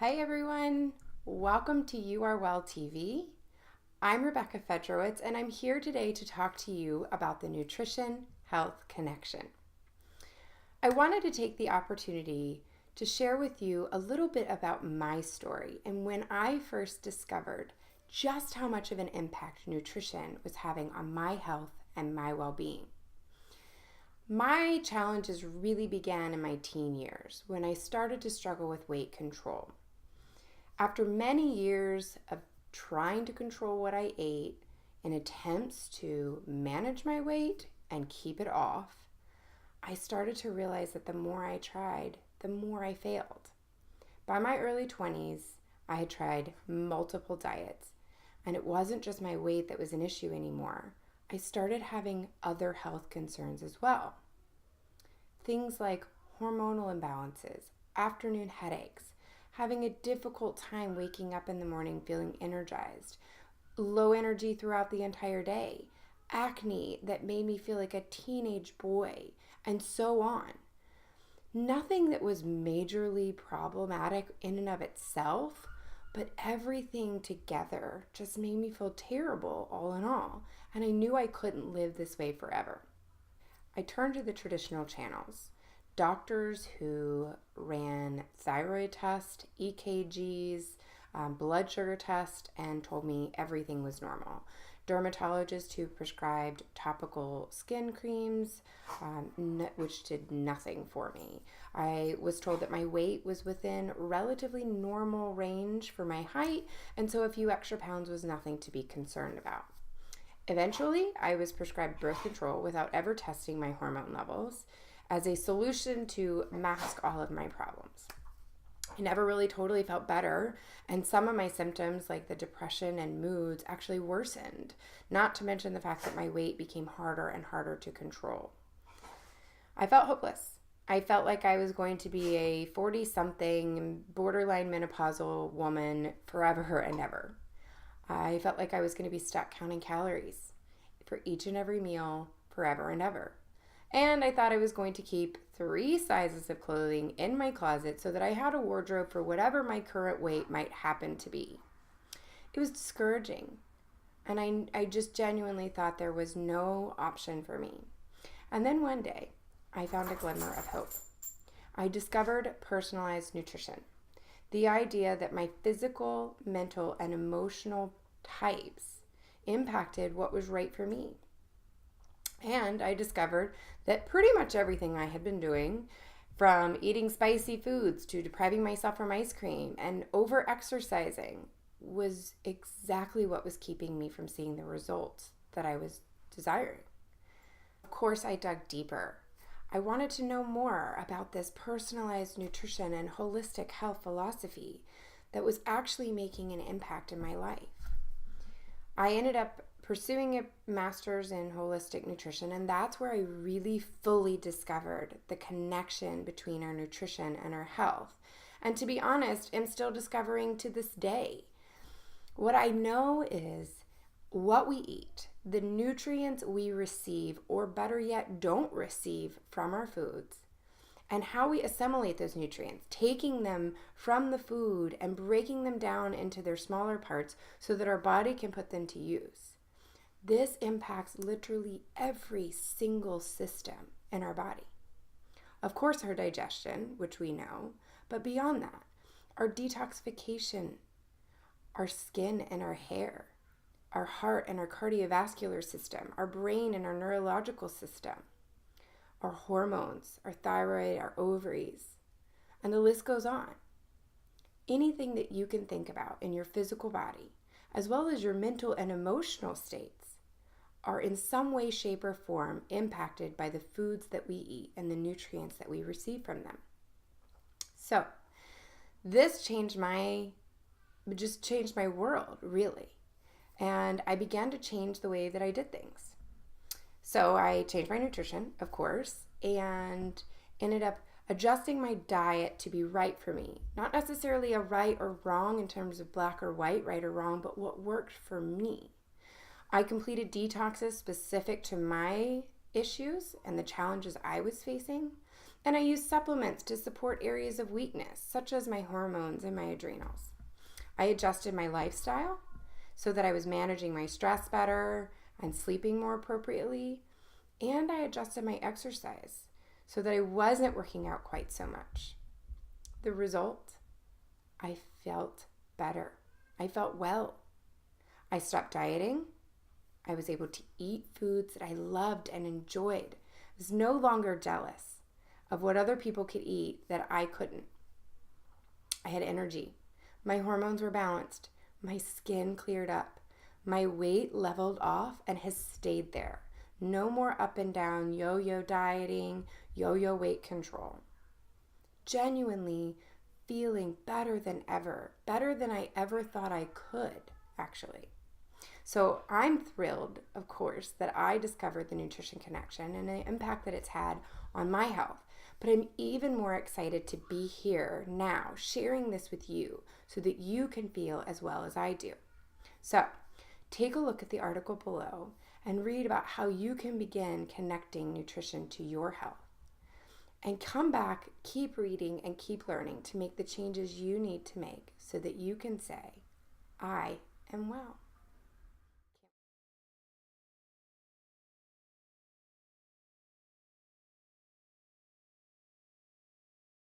Hey everyone, welcome to You Are Well TV. I'm Rebecca Fedrowitz and I'm here today to talk to you about the nutrition health connection. I wanted to take the opportunity to share with you a little bit about my story and when I first discovered just how much of an impact nutrition was having on my health and my well-being. My challenges really began in my teen years when I started to struggle with weight control. After many years of trying to control what I ate in attempts to manage my weight and keep it off, I started to realize that the more I tried, the more I failed. By my early 20s, I had tried multiple diets, and it wasn't just my weight that was an issue anymore. I started having other health concerns as well. Things like hormonal imbalances, afternoon headaches, having a difficult time waking up in the morning feeling energized, low energy throughout the entire day, acne that made me feel like a teenage boy, and so on. Nothing that was majorly problematic in and of itself, but everything together just made me feel terrible all in all, and I knew I couldn't live this way forever. I turned to the traditional channels. Doctors who ran thyroid tests, EKGs, blood sugar tests, and told me everything was normal. Dermatologists who prescribed topical skin creams, which did nothing for me. I was told that my weight was within relatively normal range for my height, and so a few extra pounds was nothing to be concerned about. Eventually, I was prescribed birth control without ever testing my hormone levels as a solution to mask all of my problems. I never really totally felt better, and some of my symptoms, like the depression and moods, actually worsened, not to mention the fact that my weight became harder and harder to control. I felt hopeless. I felt like I was going to be a 40-something, borderline menopausal woman forever and ever. I felt like I was going to be stuck counting calories for each and every meal forever and ever. And I thought I was going to keep 3 sizes of clothing in my closet so that I had a wardrobe for whatever my current weight might happen to be. It was discouraging, and I just genuinely thought there was no option for me. And then one day, I found a glimmer of hope. I discovered personalized nutrition. The idea that my physical, mental, and emotional types impacted what was right for me. And I discovered that pretty much everything I had been doing, from eating spicy foods to depriving myself from ice cream and over-exercising, was exactly what was keeping me from seeing the results that I was desiring. Of course, I dug deeper. I wanted to know more about this personalized nutrition and holistic health philosophy that was actually making an impact in my life. I ended up pursuing a master's in holistic nutrition, and that's where I really fully discovered the connection between our nutrition and our health. And to be honest, I'm still discovering to this day. What I know is what we eat, the nutrients we receive, or better yet, don't receive from our foods, and how we assimilate those nutrients, taking them from the food and breaking them down into their smaller parts so that our body can put them to use. This impacts literally every single system in our body. Of course, our digestion, which we know, but beyond that, our detoxification, our skin and our hair, our heart and our cardiovascular system, our brain and our neurological system, our hormones, our thyroid, our ovaries, and the list goes on. Anything that you can think about in your physical body, as well as your mental and emotional states, are in some way, shape, or form impacted by the foods that we eat and the nutrients that we receive from them. So, this changed my world, really. And I began to change the way that I did things. So I changed my nutrition, of course, and ended up adjusting my diet to be right for me. Not necessarily a right or wrong in terms of black or white, right or wrong, but what worked for me. I completed detoxes specific to my issues and the challenges I was facing. And I used supplements to support areas of weakness, such as my hormones and my adrenals. I adjusted my lifestyle so that I was managing my stress better and sleeping more appropriately. And I adjusted my exercise so that I wasn't working out quite so much. The result? I felt better. I felt well. I stopped dieting. I was able to eat foods that I loved and enjoyed. I was no longer jealous of what other people could eat that I couldn't. I had energy. My hormones were balanced. My skin cleared up. My weight leveled off and has stayed there. No more up and down yo-yo dieting, yo-yo weight control. Genuinely feeling better than ever, better than I ever thought I could, actually. So I'm thrilled, of course, that I discovered the Nutrition Connection and the impact that it's had on my health. But I'm even more excited to be here now, sharing this with you so that you can feel as well as I do. So take a look at the article below and read about how you can begin connecting nutrition to your health. And come back, keep reading, and keep learning to make the changes you need to make so that you can say, I am well.